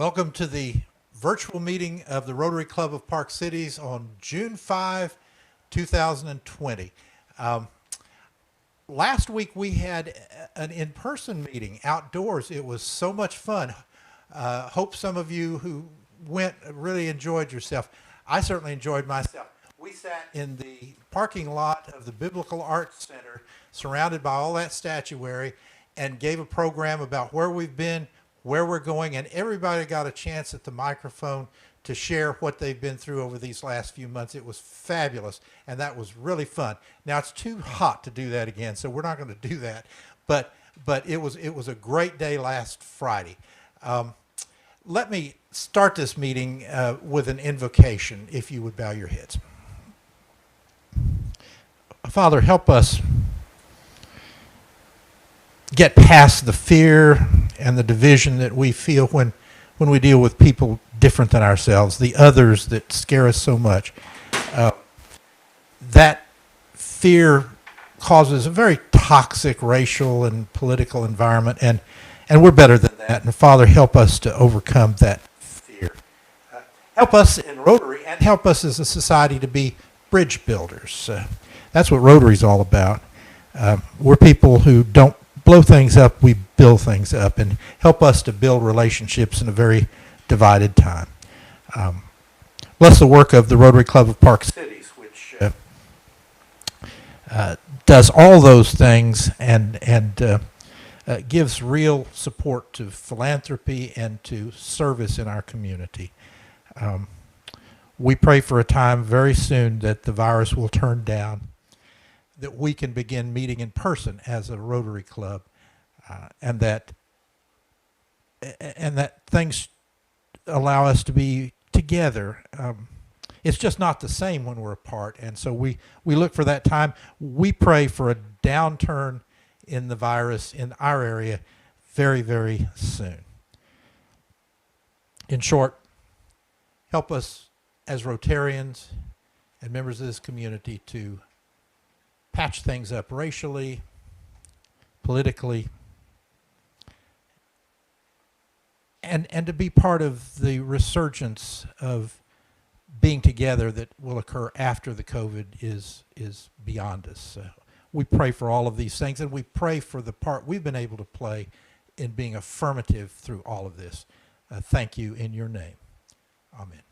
Welcome to the virtual meeting of the Rotary Club of Park Cities on June 5, 2020. Last week we had an in-person meeting outdoors. It was so much fun. Hope some of you who went really enjoyed yourself. I certainly enjoyed myself. We sat in the parking lot of the Biblical Arts Center, surrounded by all that statuary, and gave a program about where we've been, where we're going, and everybody got a chance at the microphone to share what they've been through over these last few months. It was fabulous, and that was really fun. Now, it's too hot to do that again, so we're not going to do that, but it was a great day last Friday. Let me start this meeting with an invocation, if you would bow your heads. Father, help us get past the fear and the division that we feel when we deal with people different than ourselves, the others that scare us so much. That fear causes a very toxic racial and political environment, and we're better than that. And Father, help us to overcome that fear. Help us in Rotary, and help us as a society to be bridge builders. That's what Rotary's all about. We're people who don't blow things up, we build things up, and help us to build relationships in a very divided time. Bless the work of the Rotary Club of Park Cities, which does all those things and gives real support to philanthropy and to service in our community. We pray for a time very soon that the virus will turn down, that we can begin meeting in person as a Rotary Club, and that things allow us to be together. It's just not the same when we're apart, and so we look for that time. We pray for a downturn in the virus in our area very, very soon. In short, help us as Rotarians and members of this community to patch things up racially, politically, and to be part of the resurgence of being together that will occur after the COVID is beyond us. We pray for all of these things, and we pray for the part we've been able to play in being affirmative through all of this. Thank you in your name. Amen.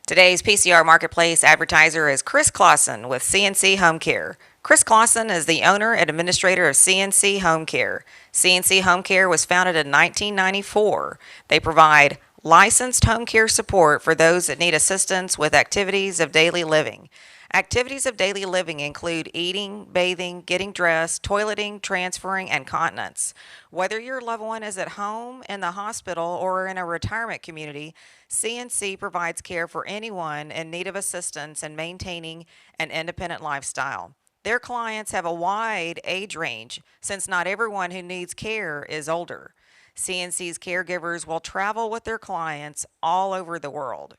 Today's PCR Marketplace advertiser is Chris Clausen with CNC Home Care. Chris Clausen is the owner and administrator of CNC Home Care. CNC Home Care was founded in 1994. They provide licensed home care support for those that need assistance with activities of daily living. Activities of daily living include eating, bathing, getting dressed, toileting, transferring, and continence. Whether your loved one is at home, in the hospital, or in a retirement community, CNC provides care for anyone in need of assistance in maintaining an independent lifestyle. Their clients have a wide age range since not everyone who needs care is older. CNC's caregivers will travel with their clients all over the world.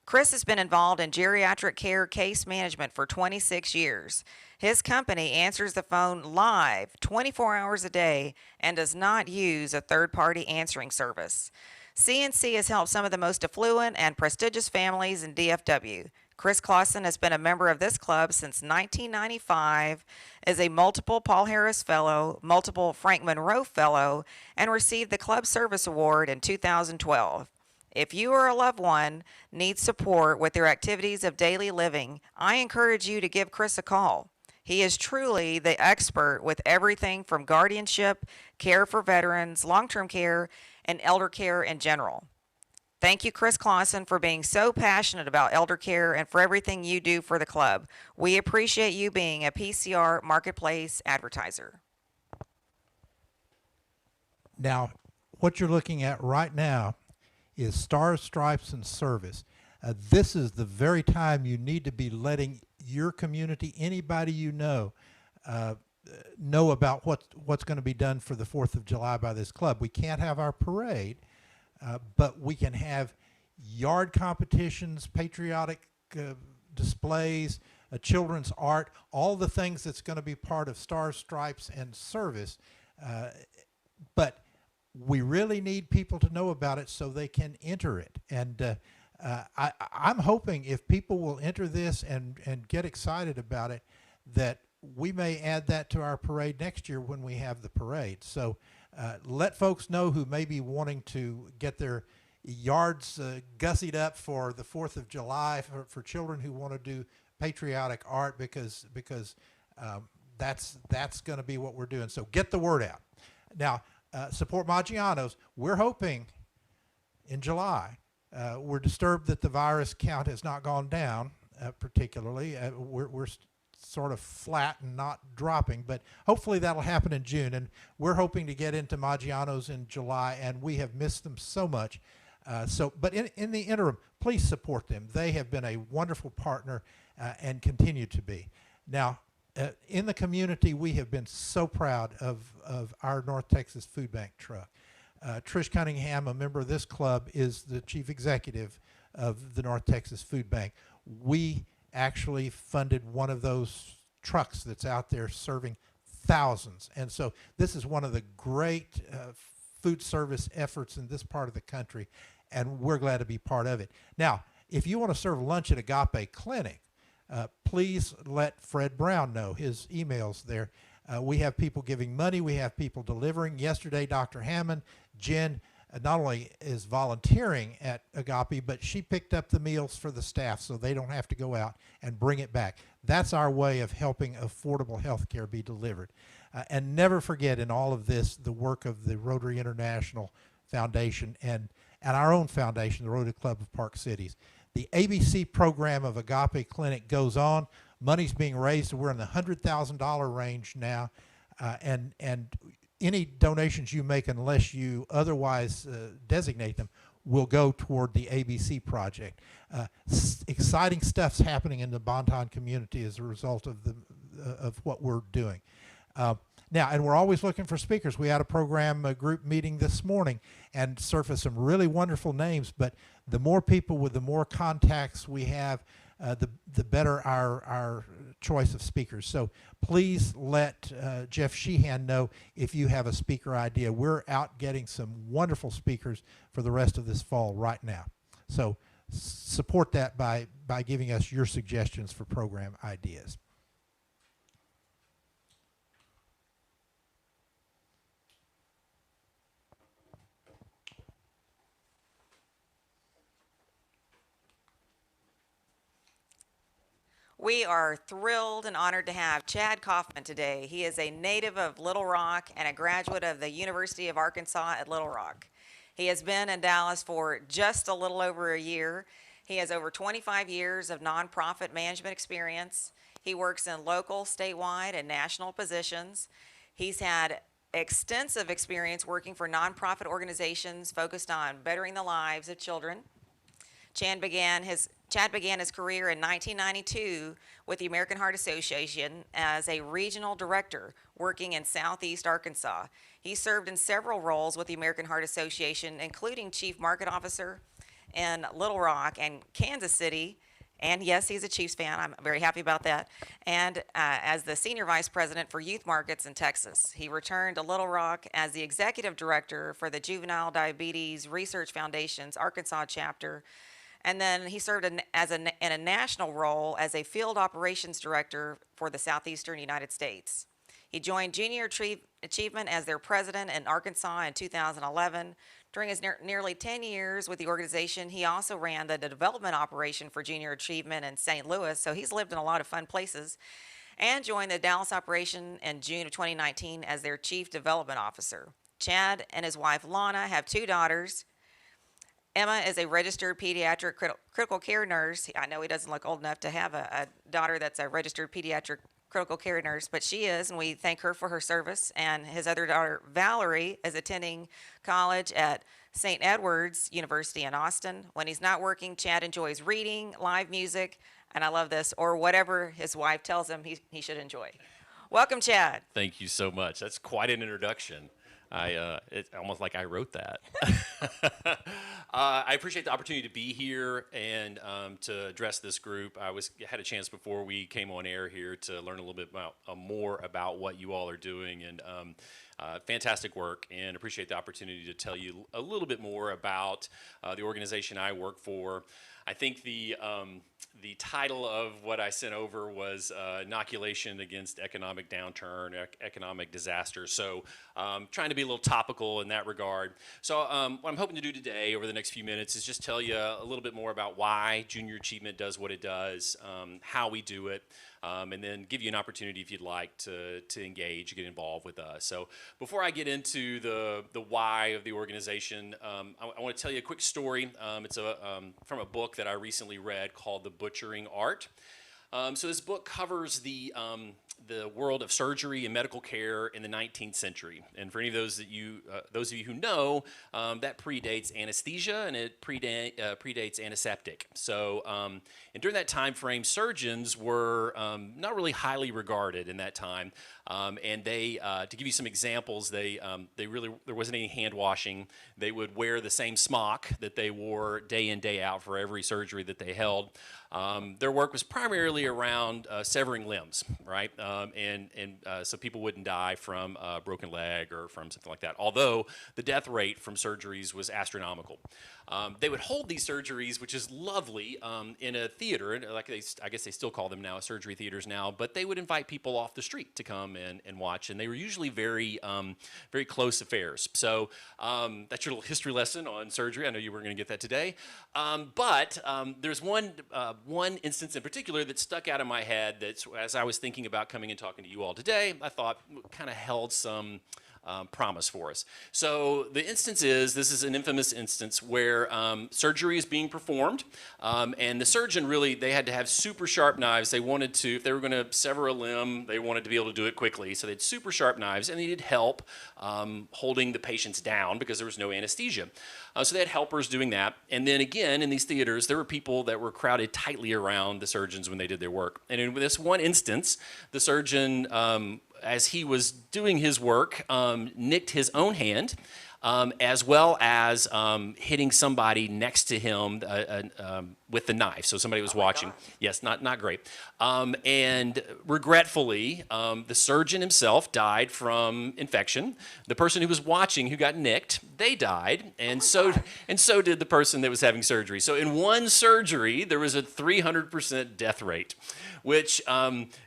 Chris has been involved in geriatric care case management for 26 years. His company answers the phone live 24 hours a day and does not use a third-party answering service. CNC has helped some of the most affluent and prestigious families in DFW. Chris Clausen has been a member of this club since 1995, is a multiple Paul Harris Fellow, multiple Frank Monroe Fellow, and received the Club Service Award in 2012. If you or a loved one needs support with their activities of daily living, I encourage you to give Chris a call. He is truly the expert with everything from guardianship, care for veterans, long-term care, and elder care in general. Thank you, Chris Clausen, for being so passionate about elder care and for everything you do for the club. We appreciate you being a PCR Marketplace advertiser. Now, what you're looking at right now is Stars, Stripes, and Service. This is the very time you need to be letting your community, anybody you know about what's going to be done for the 4th of July by this club. We can't have our parade, but we can have yard competitions, patriotic displays, children's art, all the things that's going to be part of Stars, Stripes, and Service. But we really need people to know about it so they can enter it. And I'm hoping if people will enter this and get excited about it, that we may add that to our parade next year when we have the parade. So let folks know who may be wanting to get their yards gussied up for the 4th of July for children who want to do patriotic art, because that's going to be what we're doing. So get the word out. Now, support Maggiano's. We're hoping in July. We're disturbed that the virus count has not gone down particularly. We're sort of flat and not dropping, but hopefully that'll happen in June. And we're hoping to get into Maggiano's in July, and we have missed them so much. But in the interim, please support them. They have been a wonderful partner and continue to be. Now, in the community, we have been so proud of our North Texas Food Bank truck. Trish Cunningham, a member of this club, is the chief executive of the North Texas Food Bank. We actually funded one of those trucks that's out there serving thousands. And so this is one of the great food service efforts in this part of the country, and we're glad to be part of it. Now, if you want to serve lunch at Agape Clinic, please let Fred Brown know. His email's there. We have people giving money. We have people delivering. Yesterday, Dr. Hammond, Jen, not only is volunteering at Agape, but she picked up the meals for the staff so they don't have to go out and bring it back. That's our way of helping affordable health care be delivered. And never forget in all of this the work of the Rotary International Foundation and our own foundation, the Rotary Club of Park Cities. The ABC program of Agape Clinic goes on. Money's being raised. We're in the $100,000 range now. And any donations you make, unless you otherwise designate them, will go toward the ABC project. Exciting stuff's happening in the Bonton community as a result of what we're doing. Now, and we're always looking for speakers. We had a group meeting this morning and surfaced some really wonderful names, but the more people with the more contacts we have, the better our choice of speakers. So please let Jeff Sheehan know if you have a speaker idea. We're out getting some wonderful speakers for the rest of this fall right now. So support that by giving us your suggestions for program ideas. We are thrilled and honored to have Chad Kauffman today. He is a native of Little Rock and a graduate of the University of Arkansas at Little Rock. He has been in Dallas for just a little over a year. He has over 25 years of nonprofit management experience. He works in local, statewide, and national positions. He's had extensive experience working for nonprofit organizations focused on bettering the lives of children. Chad began his career in 1992 with the American Heart Association as a regional director working in Southeast Arkansas. He served in several roles with the American Heart Association, including Chief Market Officer in Little Rock and Kansas City. And yes, he's a Chiefs fan. I'm very happy about that. And as the Senior Vice President for Youth Markets in Texas. He returned to Little Rock as the Executive Director for the Juvenile Diabetes Research Foundation's Arkansas chapter. And then he served in a national role as a Field Operations Director for the Southeastern United States. He joined Junior Achievement as their president in Arkansas in 2011. During his nearly 10 years with the organization, he also ran the development operation for Junior Achievement in St. Louis, so he's lived in a lot of fun places, and joined the Dallas operation in June of 2019 as their Chief Development Officer. Chad and his wife Lana have two daughters. Emma is a registered pediatric critical care nurse. I know he doesn't look old enough to have a daughter that's a registered pediatric critical care nurse, but she is, and we thank her for her service. And his other daughter, Valerie, is attending college at St. Edward's University in Austin. When he's not working, Chad enjoys reading, live music, and I love this, or whatever his wife tells him he should enjoy. Welcome, Chad. Thank you so much. That's quite an introduction. It's almost like I wrote that. I appreciate the opportunity to be here and to address this group. I had a chance before we came on air here to learn a little bit more about what you all are doing, and fantastic work, and appreciate the opportunity to tell you a little bit more about the organization I work for. I think the title of what I sent over was Inoculation Against Economic Downturn, Economic Disaster. So trying to be a little topical in that regard. So what I'm hoping to do today over the next few minutes is just tell you a little bit more about why Junior Achievement does what it does, how we do it, and then give you an opportunity, if you'd like, to engage, get involved with us. So before I get into the why of the organization, I want to tell you a quick story. It's from a book that I recently read called The Butchering Art. So this book covers the world of surgery and medical care in the 19th century. And for any of those of you who know, that predates anesthesia, and it predates antiseptic. So and during that time frame, surgeons were not really highly regarded in that time. And they, to give you some examples, there wasn't any hand washing. They would wear the same smock that they wore day in, day out for every surgery that they held. Their work was primarily around severing limbs, right? So people wouldn't die from a broken leg or from something like that, although the death rate from surgeries was astronomical. They would hold these surgeries, which is lovely, in a theater, I guess they still call them now surgery theaters now, but they would invite people off the street to come and watch, and they were usually very close affairs. So that's your little history lesson on surgery. I know you weren't going to get that today, but there's one instance in particular that stuck out in my head that, as I was thinking about coming and talking to you all today, I thought kind of held some promise for us. So the instance this is an infamous instance where surgery is being performed, and the surgeon they had to have super sharp knives. They wanted to, if they were going to sever a limb, they wanted to be able to do it quickly. So they had super sharp knives, and they needed help holding the patients down because there was no anesthesia. So they had helpers doing that. And then again, in these theaters, there were people that were crowded tightly around the surgeons when they did their work. And in this one instance, the surgeon, as he was doing his work, nicked his own hand, as well as hitting somebody next to him with the knife. So somebody was watching. God. Yes, not great. And regretfully, the surgeon himself died from infection. The person who was watching, who got nicked, they died, and so did the person that was having surgery. So in one surgery, there was a 300% death rate, which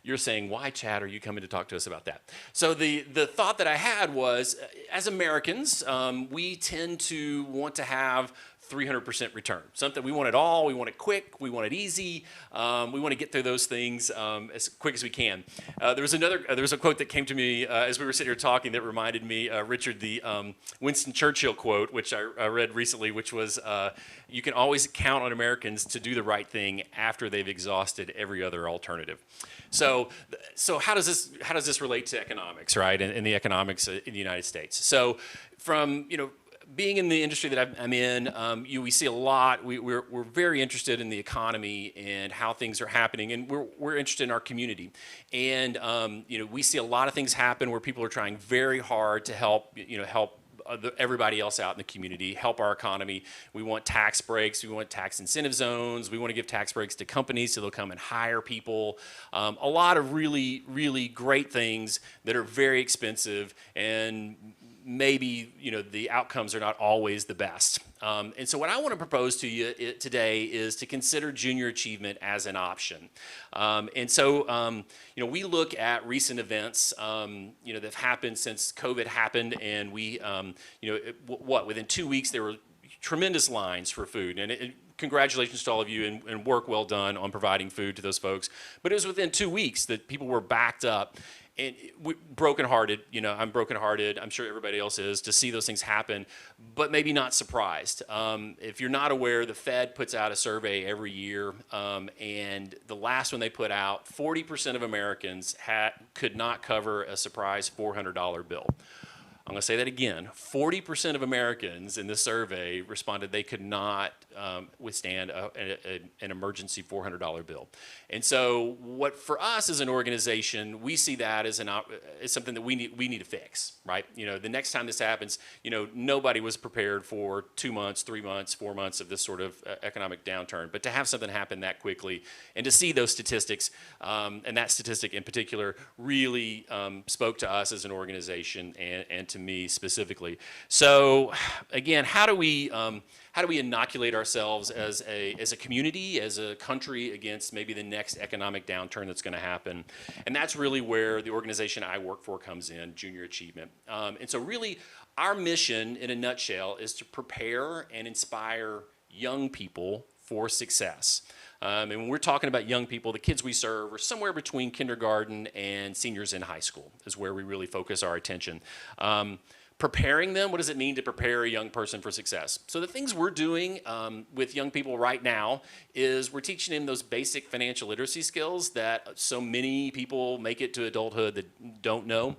you're saying, why, Chad, are you coming to talk to us about that? So the thought that I had was, as Americans, we tend to want to have 300% return. Something we want it all, we want it quick, we want it easy, we want to get through those things as quick as we can. There was a quote that came to me as we were sitting here talking that reminded me, Richard, the Winston Churchill quote, which I read recently, which was, you can always count on Americans to do the right thing after they've exhausted every other alternative. So how does this relate to economics, right? And the economics in the United States. So from, being in the industry that I'm in, we see a lot. We're very interested in the economy and how things are happening, and we're interested in our community. And we see a lot of things happen where people are trying very hard to help everybody else out in the community, help our economy. We want tax breaks, we want tax incentive zones, we want to give tax breaks to companies so they'll come and hire people. A lot of really, really great things that are very expensive, and maybe the outcomes are not always the best. And so what I want to propose to you today is to consider junior achievement as an option. And so we look at recent events that have happened since COVID happened, and we within 2 weeks there were tremendous lines for food, and congratulations to all of you, and work well done on providing food to those folks. But it was within 2 weeks that people were backed up. And brokenhearted, I'm brokenhearted. I'm sure everybody else is, to see those things happen, but maybe not surprised. If you're not aware, the Fed puts out a survey every year, and the last one they put out, 40% of Americans could not cover a surprise $400 bill. I'm going to say that again. 40% of Americans in this survey responded they could not withstand an emergency $400 bill. And so what for us as an organization, we see that as something that we need to fix, right? The next time this happens, nobody was prepared for 2 months, 3 months, 4 months of this sort of economic downturn. But to have something happen that quickly and to see those statistics, and that statistic in particular really spoke to us as an organization and to me specifically. So again, how do we inoculate ourselves as a community, as a country, against maybe the next economic downturn that's going to happen? And that's really where the organization I work for comes in, Junior Achievement. And so really our mission in a nutshell is to prepare and inspire young people for success. And when we're talking about young people, the kids we serve are somewhere between kindergarten and seniors in high school is where we really focus our attention. Preparing them, what does it mean to prepare a young person for success? So the things we're doing with young people right now is we're teaching them those basic financial literacy skills that so many people make it to adulthood that don't know.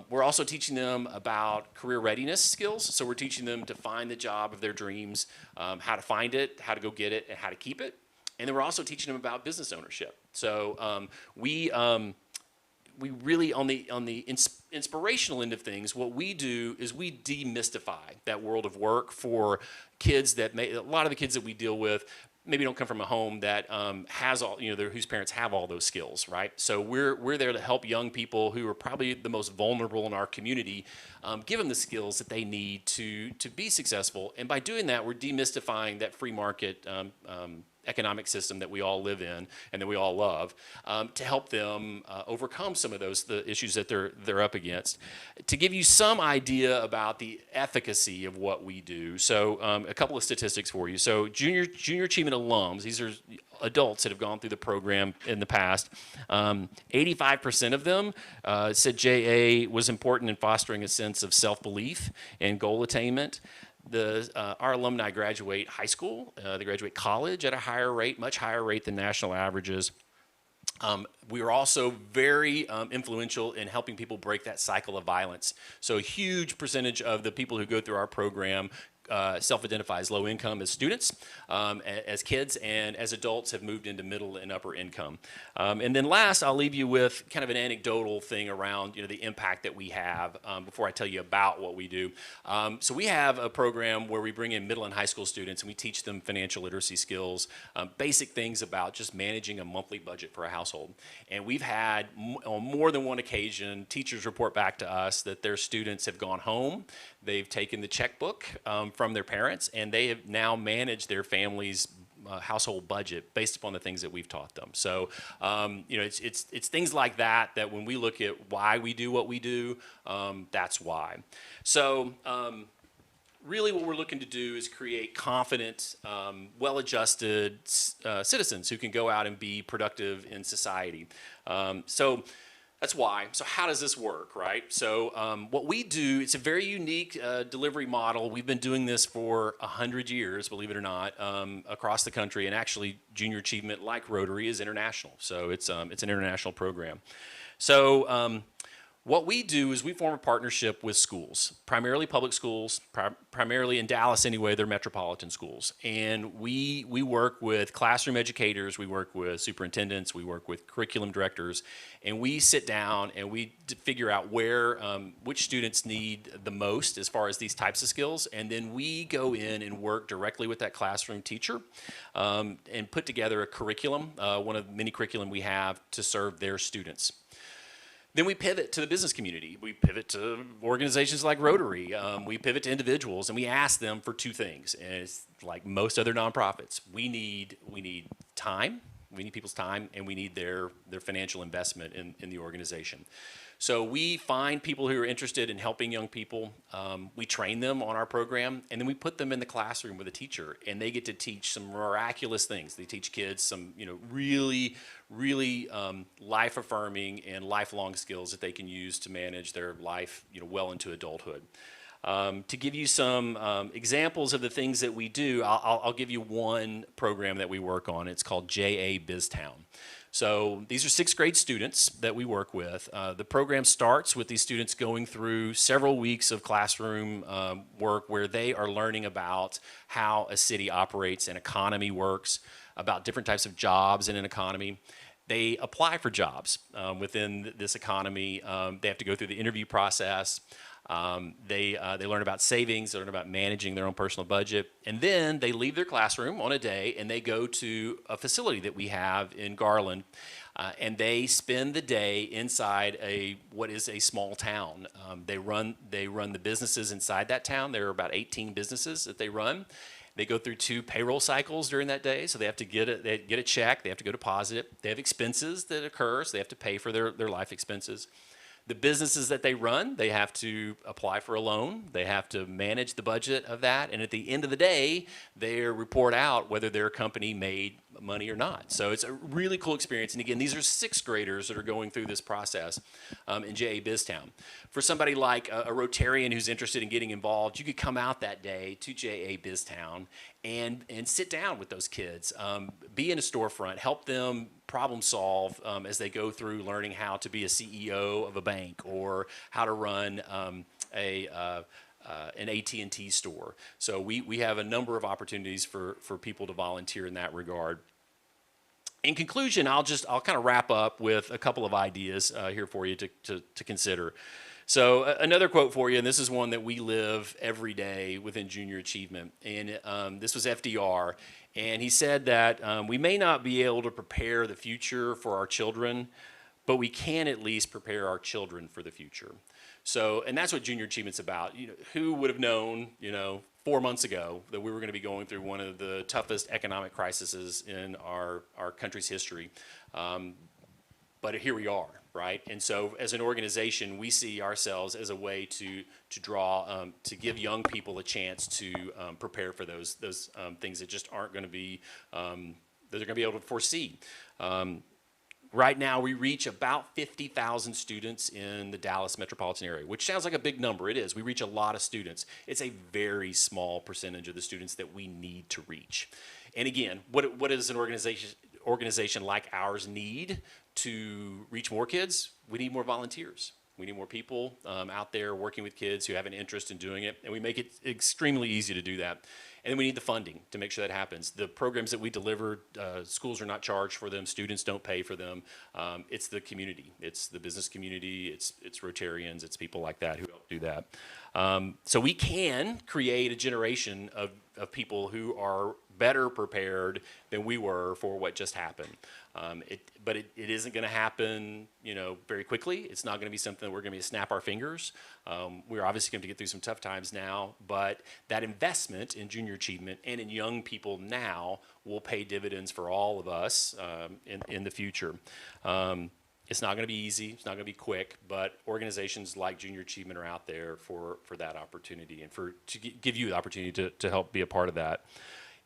We're also teaching them about career readiness skills. So we're teaching them to find the job of their dreams, how to find it, how to go get it, and how to keep it. And then we're also teaching them about business ownership. So we really, on the inspirational end of things, what we do is we demystify that world of work for kids that a lot of the kids that we deal with maybe don't come from a home that has all, whose parents have all those skills, right? So we're there to help young people who are probably the most vulnerable in our community, give them the skills that they need to be successful. And by doing that, we're demystifying that free market economic system that we all live in and that we all love, to help them overcome some of the issues that they're up against. To give you some idea about the efficacy of what we do, so a couple of statistics for you. So junior achievement alums, these are adults that have gone through the program in the past. 85% of them said JA was important in fostering a sense of self-belief and goal attainment. Our alumni graduate high school, they graduate college at a higher rate, much higher rate than national averages. We are also very influential in helping people break that cycle of violence. So a huge percentage of the people who go through our program self-identify as low income as students, as kids, and as adults have moved into middle and upper income. And then last, I'll leave you with kind of an anecdotal thing around the impact that we have before I tell you about what we do. So we have a program where we bring in middle and high school students and we teach them financial literacy skills, basic things about just managing a monthly budget for a household. And we've had on more than one occasion teachers report back to us that their students have gone home, they've taken the checkbook from their parents, and they have now managed their family's household budget based upon the things that we've taught them. So, it's things like that that when we look at why we do what we do, that's why. So, really what we're looking to do is create confident, well-adjusted citizens who can go out and be productive in society. So that's why. So how does this work, right? So what we do, it's a very unique delivery model. We've been doing this for 100 years, believe it or not, across the country. And actually, Junior Achievement, like Rotary, is international. So it's an international program. So what we do is we form a partnership with schools, primarily public schools, primarily in Dallas anyway, they're metropolitan schools. And we work with classroom educators, we work with superintendents, we work with curriculum directors, and we sit down and we figure out where, which students need the most as far as these types of skills. And then we go in and work directly with that classroom teacher and put together a curriculum, one of the many curriculum we have to serve their students. Then we pivot to the business community. We pivot to organizations like Rotary. We pivot to individuals, and we ask them for two things. And it's like most other nonprofits. We need time. We need people's time, and we need their financial investment in the organization. So we find people who are interested in helping young people. We train them on our program, and then we put them in the classroom with a teacher, and they get to teach some miraculous things. They teach kids some, really life-affirming and lifelong skills that they can use to manage their life, well into adulthood. To give you some examples of the things that we do, I'll give you one program that we work on. It's called JA BizTown. So these are sixth grade students that we work with. The program starts with these students going through several weeks of classroom work where they are learning about how a city operates, an economy works, about different types of jobs in an economy. They apply for jobs within this economy. They have to go through the interview process. They learn about savings, they learn about managing their own personal budget, and then they leave their classroom on a day and they go to a facility that we have in Garland, and they spend the day inside what is a small town. They run the businesses inside that town. There are about 18 businesses that they run. They go through 2 payroll cycles during that day, so they have to get a check, they have to go deposit it. They have expenses that occur, so they have to pay for their life expenses. The businesses that they run, they have to apply for a loan. They have to manage the budget of that. And at the end of the day, they report out whether their company made money or not. So it's a really cool experience. And again, these are sixth graders that are going through this process in JA BizTown. For somebody like a Rotarian who's interested in getting involved, you could come out that day to JA BizTown and sit down with those kids, be in a storefront, help them problem solve as they go through learning how to be a CEO of a bank or how to run an AT&T store. So we have a number of opportunities for people to volunteer in that regard. In conclusion, I'll kind of wrap up with a couple of ideas here for you to consider. So another quote for you, and this is one that we live every day within Junior Achievement, and this was FDR, and he said that we may not be able to prepare the future for our children, but we can at least prepare our children for the future. So, and that's what Junior Achievement's about. Who would have known, 4 months ago that we were going to be going through one of the toughest economic crises in our country's history? But here we are, right? And so as an organization, we see ourselves as a way to draw, to give young people a chance to prepare for those things that just aren't going to be, that they're going to be able to foresee. Right now, we reach about 50,000 students in the Dallas metropolitan area, which sounds like a big number. It is. We reach a lot of students. It's a very small percentage of the students that we need to reach. And again, what does an organization like ours need to reach more kids? We need more volunteers. We need more people out there working with kids who have an interest in doing it, and we make it extremely easy to do that. And then we need the funding to make sure that happens. The programs that we deliver, schools are not charged for them, students don't pay for them. It's the community, it's the business community, it's Rotarians, it's people like that who help do that. So we can create a generation of people who are better prepared than we were for what just happened. But it isn't going to happen, very quickly. It's not going to be something that we're going to snap our fingers. We're obviously going to get through some tough times now, but that investment in Junior Achievement and in young people now will pay dividends for all of us in the future. It's not going to be easy. It's not going to be quick, but organizations like Junior Achievement are out there for that opportunity and give you the opportunity to help be a part of that.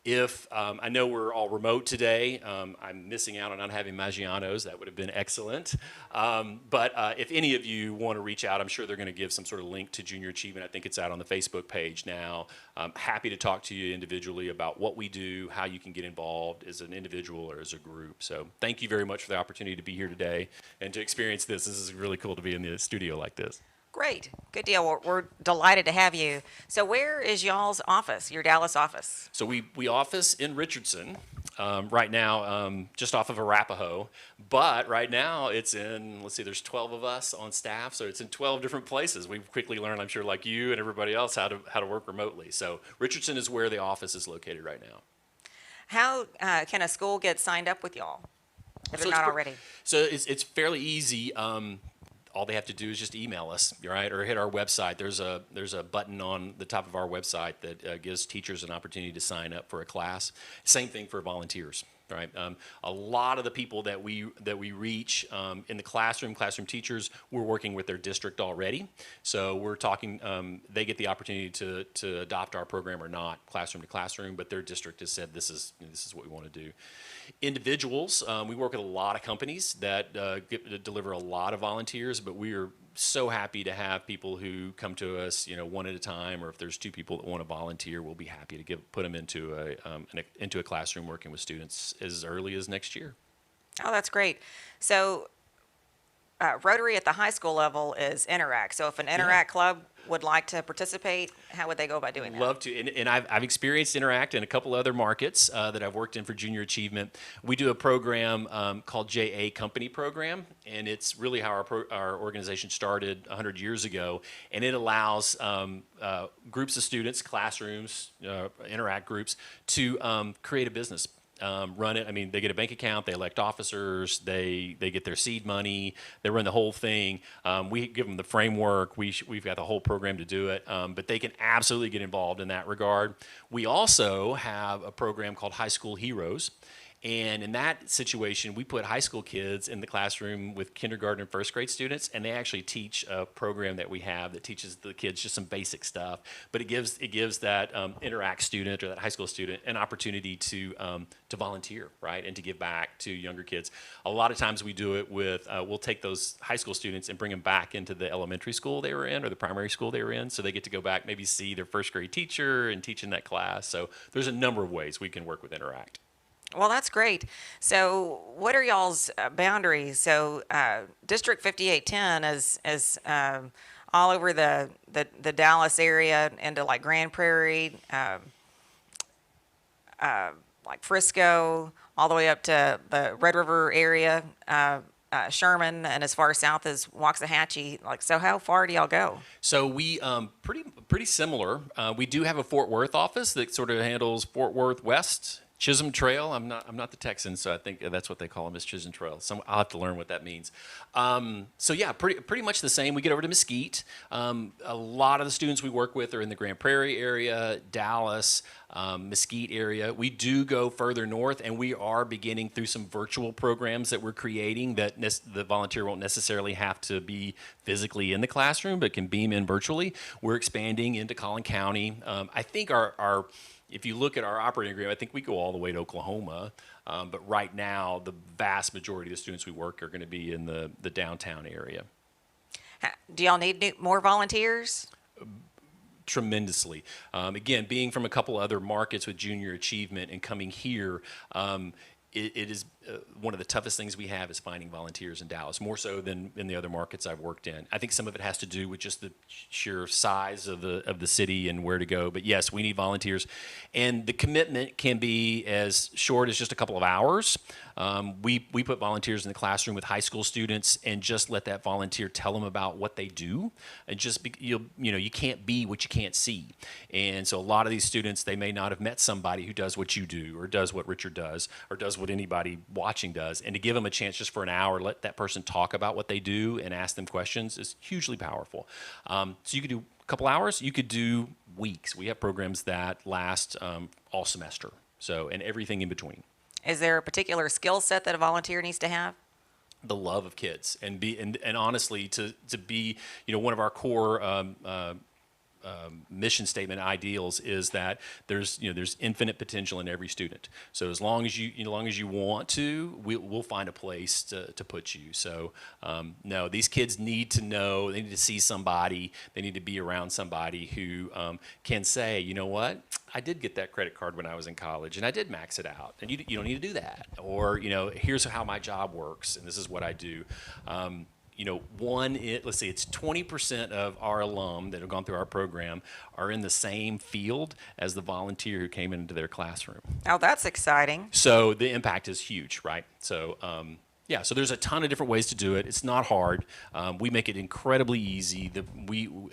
If I know we're all remote today, I'm missing out on not having Maggiano's. That would have been excellent. But if any of you want to reach out, I'm sure they're going to give some sort of link to Junior Achievement. I think it's out on the Facebook page now. I'm happy to talk to you individually about what we do, how you can get involved as an individual or as a group. So thank you very much for the opportunity to be here today and to experience this. This is really cool to be in the studio like this. Great. Good deal. We're delighted to have you. So where is y'all's office, your Dallas office? So we office in Richardson right now, just off of Arapahoe. But right now it's in, let's see, there's 12 of us on staff, so it's in 12 different places. We've quickly learned, I'm sure, like you and everybody else, how to work remotely. So Richardson is where the office is located right now. How can a school get signed up with y'all if So they're it's not pre- already? So it's fairly easy. All they have to do is just email us, right, or hit our website. There's a button on the top of our website that gives teachers an opportunity to sign up for a class. Same thing for volunteers, right? A lot of the people that we reach in the classroom teachers, we're working with their district already. So we're talking. They get the opportunity to adopt our program or not, classroom to classroom, but their district has said this is what we want to do. Individuals, we work with a lot of companies that deliver a lot of volunteers, but we are so happy to have people who come to us, one at a time, or if there's two people that want to volunteer, we'll be happy to put them into a classroom working with students as early as next year. Oh, that's great. So Rotary at the high school level is Interact. So if an Interact club would like to participate, how would they go about doing that? Love to, and I've experienced Interact in a couple other markets that I've worked in for Junior Achievement. We do a program called JA Company Program, and it's really how our organization started 100 years ago, and it allows groups of students, classrooms, Interact groups, to create a business. Run it. I mean, they get a bank account, they elect officers, they get their seed money, they run the whole thing. We give them the framework. We've got the whole program to do it, but they can absolutely get involved in that regard. We also have a program called High School Heroes. And in that situation, we put high school kids in the classroom with kindergarten and first grade students, and they actually teach a program that we have that teaches the kids just some basic stuff. But it gives that Interact student or that high school student an opportunity to volunteer, right, and to give back to younger kids. A lot of times we do it with we'll take those high school students and bring them back into the elementary school they were in or the primary school they were in, so they get to go back, maybe see their first grade teacher and teach in that class. So there's a number of ways we can work with Interact. Well, that's great. So what are y'all's boundaries? So District 5810 is all over the Dallas area into like Grand Prairie, like Frisco, all the way up to the Red River area, Sherman, and as far south as Waxahachie. Like, so how far do y'all go? So we pretty similar. We do have a Fort Worth office that sort of handles Fort Worth West. Chisholm Trail. I'm not the Texan, so I think that's what they call them, is Chisholm Trail. I'll have to learn what that means. So yeah, pretty much the same. We get over to Mesquite. A lot of the students we work with are in the Grand Prairie area, Dallas, Mesquite area. We do go further north, and we are beginning through some virtual programs that we're creating that the volunteer won't necessarily have to be physically in the classroom, but can beam in virtually. We're expanding into Collin County. I think our if you look at our operating agreement, I think we go all the way to Oklahoma. But right now, the vast majority of the students we work are going to be in the downtown area. Do y'all need more volunteers? Tremendously. Again, being from a couple other markets with Junior Achievement and coming here, it is one of the toughest things we have is finding volunteers in Dallas, more so than in the other markets I've worked in. I think some of it has to do with just the sheer size of the city and where to go. But yes, we need volunteers, and the commitment can be as short as just a couple of hours. We put volunteers in the classroom with high school students and just let that volunteer tell them about what they do, and just you can't be what you can't see. And so a lot of these students, they may not have met somebody who does what you do, or does what Richard does, or does what anybody watching does, and to give them a chance just for an hour, let that person talk about what they do and ask them questions is hugely powerful. So you could do a couple hours, you could do weeks. We have programs that last all semester, and everything in between. Is there a particular skill set that a volunteer needs to have? the love of kids and honestly to be, one of our core mission statement ideals is that there's infinite potential in every student. So as long as you want to, we'll find a place to put you. So no, these kids need to know, they need to see somebody, they need to be around somebody who can say, you know what, I did get that credit card when I was in college and I did max it out, and you don't need to do that. Or, here's how my job works and this is what I do. Let's see, it's 20% of our alum that have gone through our program are in the same field as the volunteer who came into their classroom. Oh, that's exciting. So the impact is huge, right? So, so there's a ton of different ways to do it. It's not hard. We make it incredibly easy.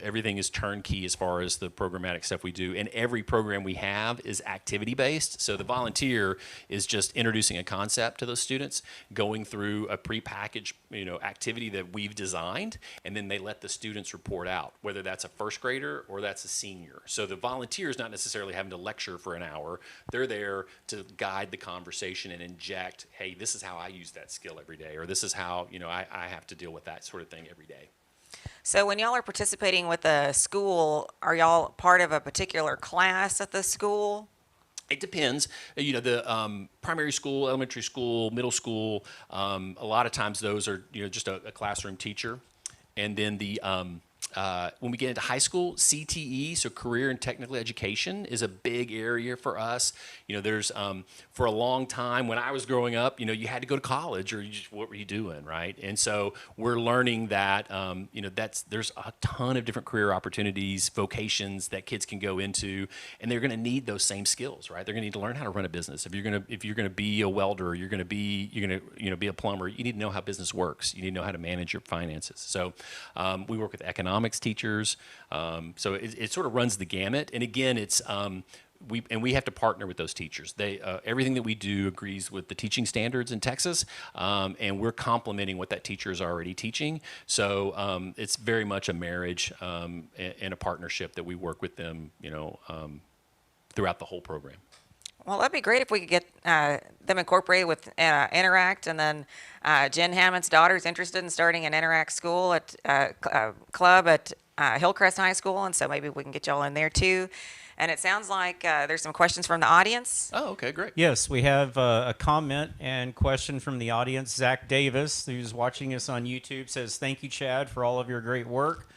Everything is turnkey as far as the programmatic stuff we do, and every program we have is activity based. So the volunteer is just introducing a concept to those students, going through a prepackaged activity that we've designed, and then they let the students report out, whether that's a first grader or that's a senior. So the volunteer is not necessarily having to lecture for an hour. They're there to guide the conversation and inject, hey, this is how I use that skill every day, or this is how I have to deal with that sort of thing every day. So when y'all are participating with a school, are y'all part of a particular class at the school? It depends. The primary school, elementary school, middle school, a lot of times those are just a classroom teacher. And then when we get into high school, CTE, so career and technical education, is a big area for us. There's for a long time when I was growing up, you had to go to college, or what were you doing, right? And so we're learning that there's a ton of different career opportunities, vocations that kids can go into, and they're going to need those same skills, right? They're going to need to learn how to run a business. If you're going to be a welder, you're going to be a plumber, you need to know how business works. You need to know how to manage your finances. So we work with economics teachers. So it sort of runs the gamut. And again, it's we have to partner with those teachers. Everything that we do agrees with the teaching standards in Texas, and we're complementing what that teacher is already teaching. So it's very much a marriage and a partnership that we work with them, throughout the whole program. Well, that'd be great if we could get them incorporated with Interact, and then Jen Hammond's daughter is interested in starting an Interact school club at Hillcrest High School, and so maybe we can get y'all in there too. And it sounds like there's some questions from the audience. Oh, okay, great. Yes, we have a comment and question from the audience. Zach Davis, who's watching us on YouTube, says, "Thank you, Chad, for all of your great work."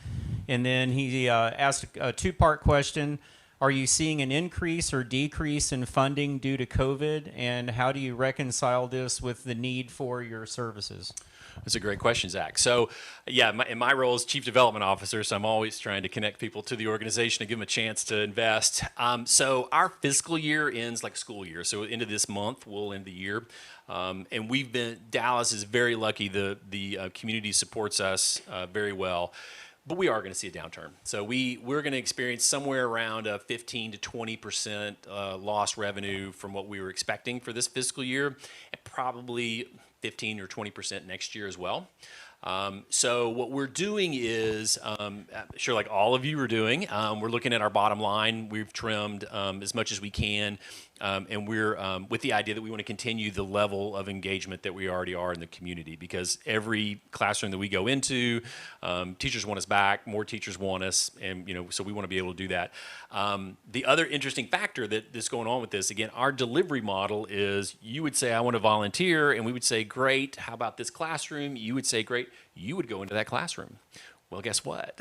And then he asked a two-part question. Are you seeing an increase or decrease in funding due to COVID? And how do you reconcile this with the need for your services? That's a great question, Zach. So, in my role as Chief Development Officer, so I'm always trying to connect people to the organization and give them a chance to invest. So our fiscal year ends like school year. So into this month, we'll end the year. And Dallas is very lucky. The community supports us very well. But we are going to see a downturn. So we're going to experience somewhere around a 15 to 20% lost revenue from what we were expecting for this fiscal year, and probably 15 or 20% next year as well. So what we're doing is, sure, like all of you are doing, we're looking at our bottom line. We've trimmed as much as we can, and we're with the idea that we want to continue the level of engagement that we already are in the community, because every classroom that we go into, teachers want us back, more teachers want us, and so we want to be able to do that. The other interesting factor that's going on with this, again, our delivery model is, you would say, I want to volunteer, and we would say, great, how about this classroom? You would say, great, you would go into that classroom. Well, guess what?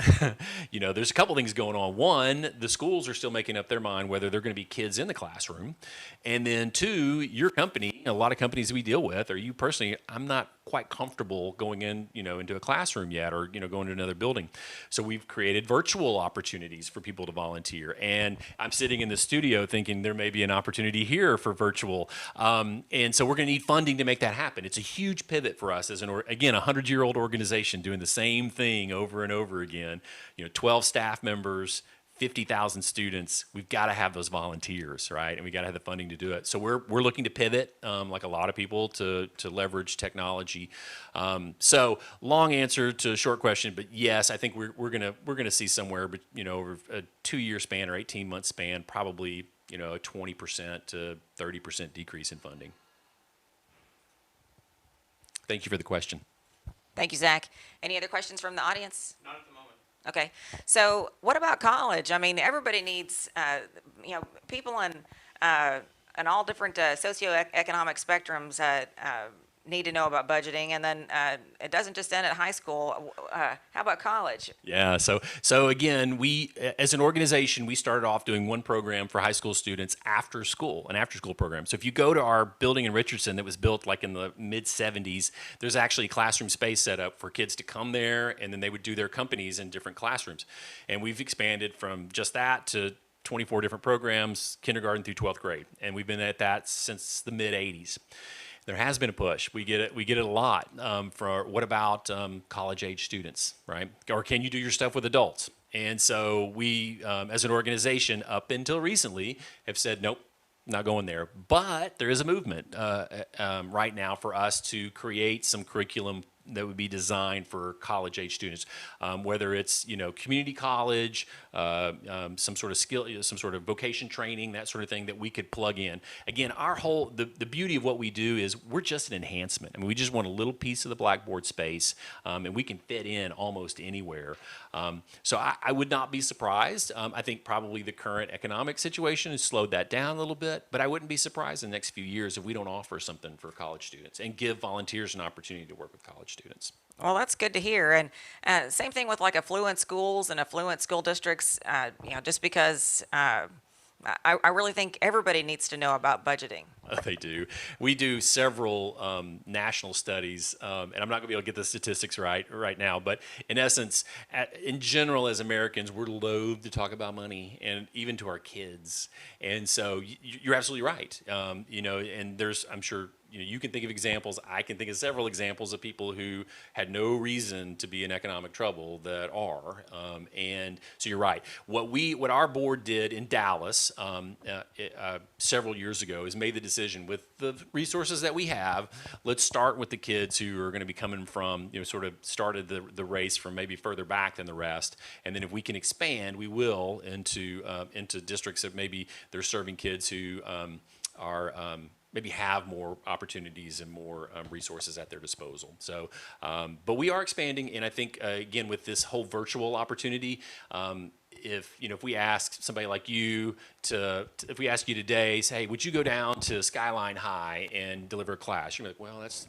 There's a couple things going on. One, the schools are still making up their mind whether they're going to be kids in the classroom. And then two, your company, a lot of companies we deal with, or you personally, I'm not quite comfortable going in, into a classroom yet, or, going to another building. So we've created virtual opportunities for people to volunteer. And I'm sitting in the studio thinking there may be an opportunity here for virtual. And so we're going to need funding to make that happen. It's a huge pivot for us as a 100-year-old organization doing the same thing over and over again. 12 staff members, 50,000 students. We've got to have those volunteers, right? And we got to have the funding to do it. So we're looking to pivot, like a lot of people, to leverage technology. So long answer to a short question, but yes, I think we're gonna see somewhere, but over a 2-year span or 18-month span, probably a 20% to 30% decrease in funding. Thank you for the question. Thank you, Zach. Any other questions from the audience? Not at the moment. Okay. So what about college? I mean, everybody needs, people in all different socioeconomic spectrums need to know about budgeting. And then it doesn't just end at high school. How about college? Yeah, so again, we as an organization, we started off doing one program for high school students after school, an after school program. So if you go to our building in Richardson that was built like in the mid 70s, there's actually classroom space set up for kids to come there, and then they would do their companies in different classrooms. And we've expanded from just that to 24 different programs, kindergarten through 12th grade, and we've been at that since the mid 80s. There has been a push. We get it a lot for what about college age students, right? Or can you do your stuff with adults? And so we, as an organization, up until recently, have said nope, not going there. But there is a movement right now for us to create some curriculum that would be designed for college age students, whether it's community college, some sort of skill, some sort of vocation training, that sort of thing that we could plug in. Again, our whole the beauty of what we do is we're just an enhancement. I mean, we just want a little piece of the blackboard space, and we can fit in almost anywhere. So I would not be surprised. I think probably the current economic situation has slowed that down a little bit, but I wouldn't be surprised in the next few years if we don't offer something for college students and give volunteers an opportunity to work with college students. Well, that's good to hear. And same thing with like affluent schools and affluent school districts. Just because I really think everybody needs to know about budgeting. They do. We do several national studies, and I'm not going to be able to get the statistics right now, but in essence, in general, as Americans, we're loath to talk about money, and even to our kids. And so you're absolutely right. And there's, I'm sure, you can think of examples. I can think of several examples of people who had no reason to be in economic trouble that are. And so you're right. What our board did in Dallas several years ago is made the decision with the resources that we have. Let's start with the kids who are going to be coming from, sort of started the race from maybe further back than the rest. And then if we can expand, we will into districts that maybe they're serving kids who are maybe have more opportunities and more resources at their disposal. So, but we are expanding, and I think again with this whole virtual opportunity, if we ask somebody like you if we ask you today, say, hey, would you go down to Skyline High and deliver a class? You're like, well, that's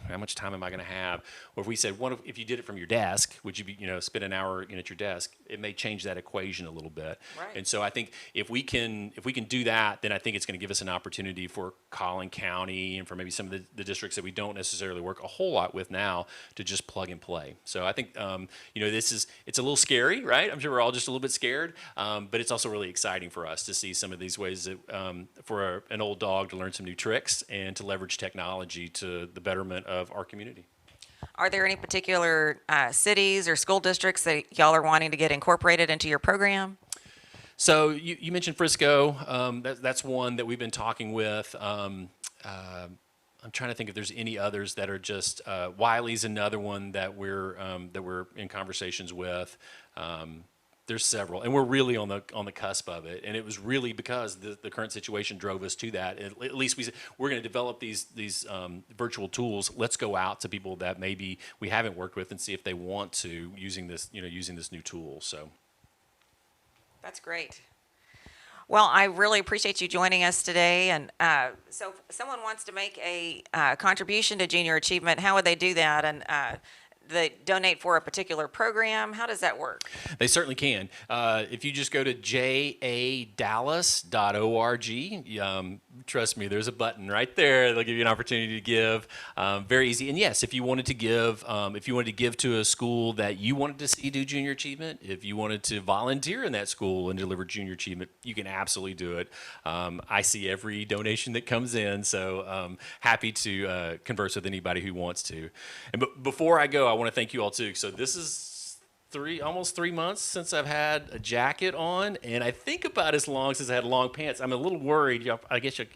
how much time am I going to have? Or if we said, if you did it from your desk, would you be, spend an hour at your desk? It may change that equation a little bit. Right. And so I think if we can do that, then I think it's going to give us an opportunity for Collin County and for maybe some of the districts that we don't necessarily work a whole lot with now to just plug and play. So I think it's a little scary, right? I'm sure we're all just a little bit scared, but it's also really exciting for us to see some of these ways that for an old dog to learn some new tricks and to leverage technology to the betterment of our community. Are there any particular cities or school districts that y'all are wanting to get incorporated into your program? So you mentioned Frisco. That's one that we've been talking with. I'm trying to think if there's any others that are just Wiley's another one that we're in conversations with. There's several, and we're really on the cusp of it. And it was really because the current situation drove us to that. At least we said we're going to develop these virtual tools. Let's go out to people that maybe we haven't worked with and see if they want to using this new tool. So that's great. Well, I really appreciate you joining us today. And so if someone wants to make a contribution to Junior Achievement, how would they do that? And they donate for a particular program? How does that work? They certainly can. If you just go to jadallas.org, trust me, there's a button right there. They'll give you an opportunity to give. Very easy. And yes, if you wanted to give to a school that you wanted to see do Junior Achievement, if you wanted to volunteer in that school and deliver Junior Achievement, you can absolutely do it. I see every donation that comes in, so happy to converse with anybody who wants to. And before I go, I want to thank you all too. So this is almost 3 months since I've had a jacket on, and I think about as long since I had long pants. I'm a little worried. I guess you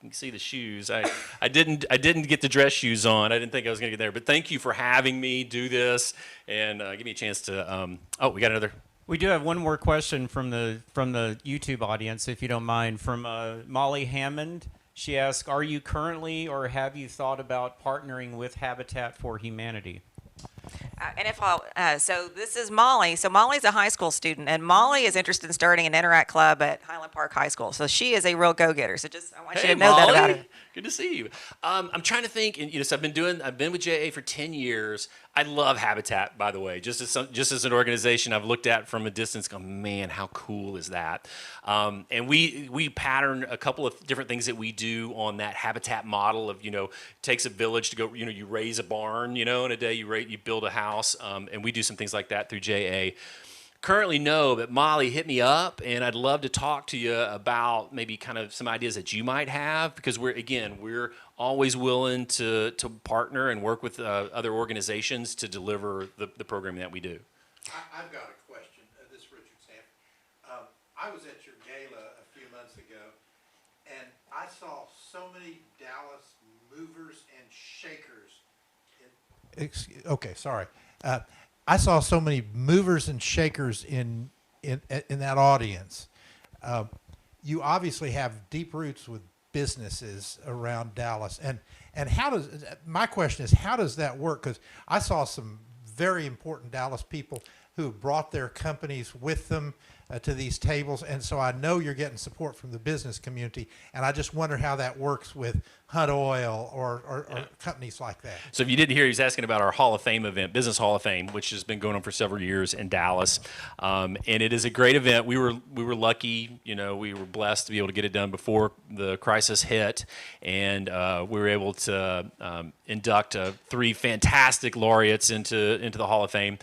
can see the shoes. I didn't get the dress shoes on. I didn't think I was going to get there. But thank you for having me do this and give me a chance to. We got another. We do have one more question from the YouTube audience, if you don't mind, from Molly Hammond. She asks, are you currently or have you thought about partnering with Habitat for Humanity? And if I'll, so this is Molly. So Molly's a high school student, and Molly is interested in starting an Interact Club at Highland Park High School. So she is a real go-getter. So just I want you Hey, to know that about Molly. her. Good to see you. I'm trying to think, and so I've been with JA for 10 years. I love Habitat, by the way. Just as an organization, I've looked at from a distance, going, man, how cool is that? And we pattern a couple of different things that we do on that Habitat model of, takes a village to go, you raise a barn, in a day you build a house, and we do some things like that through JA. Currently, no, but Molly, hit me up, and I'd love to talk to you about maybe kind of some ideas that you might have, because we're always willing to partner and work with other organizations to deliver the programming that we do. I've got a question. This is Richard Sanford. I was at your gala a few months ago, and I saw so many Dallas movers and shakers. Okay, sorry. I saw so many movers and shakers in that audience. You obviously have deep roots with businesses around Dallas, and my question is, how does that work? Because I saw some very important Dallas people who brought their companies with them to these tables, and so I know you're getting support from the business community, and I just wonder how that works with Hunt Oil or companies like that. So if you didn't hear, he's asking about our Hall of Fame event, Business Hall of Fame, which has been going on for several years in Dallas, and it is a great event. We were lucky, we were blessed to be able to get it done before the crisis hit, and we were able to induct 3 fantastic laureates into the Hall of Fame.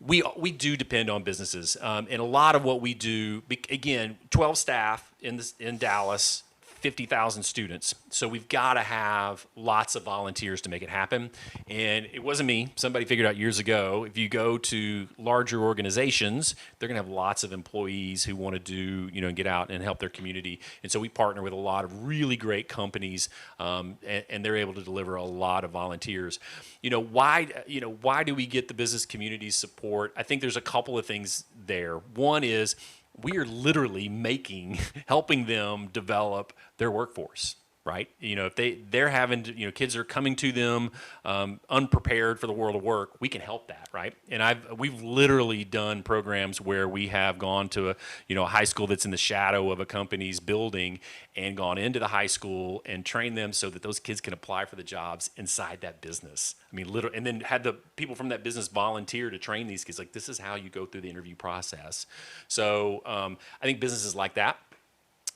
We do depend on businesses, and a lot of what we do, again, 12 staff in Dallas, 50,000 students. So we've got to have lots of volunteers to make it happen. And it wasn't me. Somebody figured out years ago, if you go to larger organizations, they're going to have lots of employees who want to do, and get out and help their community. And so we partner with a lot of really great companies, and they're able to deliver a lot of volunteers. Why do we get the business community support? I think there's a couple of things there. One is, we are literally helping them develop their workforce, right? If they're having to, kids are coming to them unprepared for the world of work, we can help that, right? And we've literally done programs where we have gone to a high school that's in the shadow of a company's building and gone into the high school and trained them so that those kids can apply for the jobs inside that business. I mean, literally, and then had the people from that business volunteer to train these kids. Like, this is how you go through the interview process. So I think businesses like that.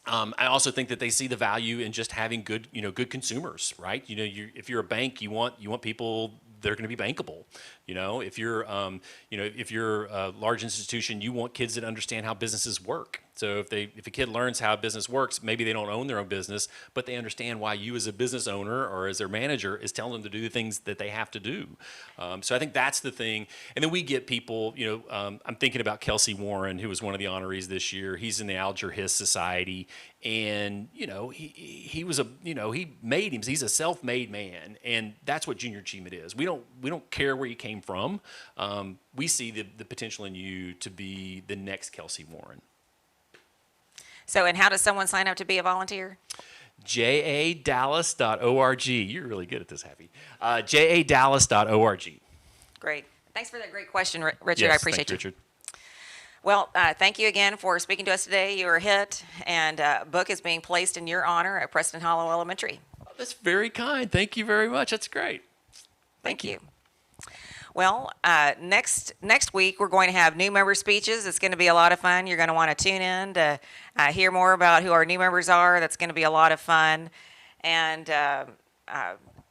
I also think that they see the value in just having good consumers, right? If you're a bank, you want people that are going to be bankable. If you're a large institution, you want kids that understand how businesses work. So if a kid learns how a business works, maybe they don't own their own business, but they understand why you as a business owner or as their manager is telling them to do the things that they have to do. So I think that's the thing. And then we get people, I'm thinking about Kelsey Warren, who was one of the honorees this year. He's in the Alger Hiss Society. And, he was he's a self-made man. And that's what junior achievement is. We don't care where you came from. We see the potential in you to be the next Kelsey Warren. So, and how does someone sign up to be a volunteer? jadallas.org. You're really good at this, Happy. jadallas.org. Great. Thanks for that great question, Richard. Yes, I appreciate thank you, Richard. Well, thank you again for speaking to us today. You were a hit, and a book is being placed in your honor at Preston Hollow Elementary. Oh, that's very kind. Thank you very much. That's great. Thank you. Well, next week we're going to have new member speeches. It's going to be a lot of fun. You're going to want to tune in to hear more about who our new members are. That's going to be a lot of fun. And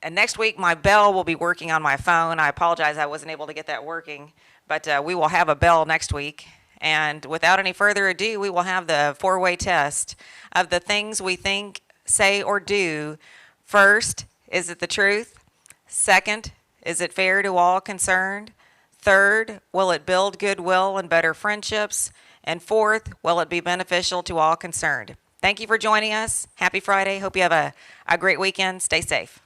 next week my bell will be working on my phone. I apologize I wasn't able to get that working, but we will have a bell next week. And without any further ado, we will have the 4-way test of the things we think, say, or do. First, is it the truth? Second, is it fair to all concerned? Third, will it build goodwill and better friendships? And fourth, will it be beneficial to all concerned? Thank you for joining us. Happy Friday. Hope you have a great weekend. Stay safe.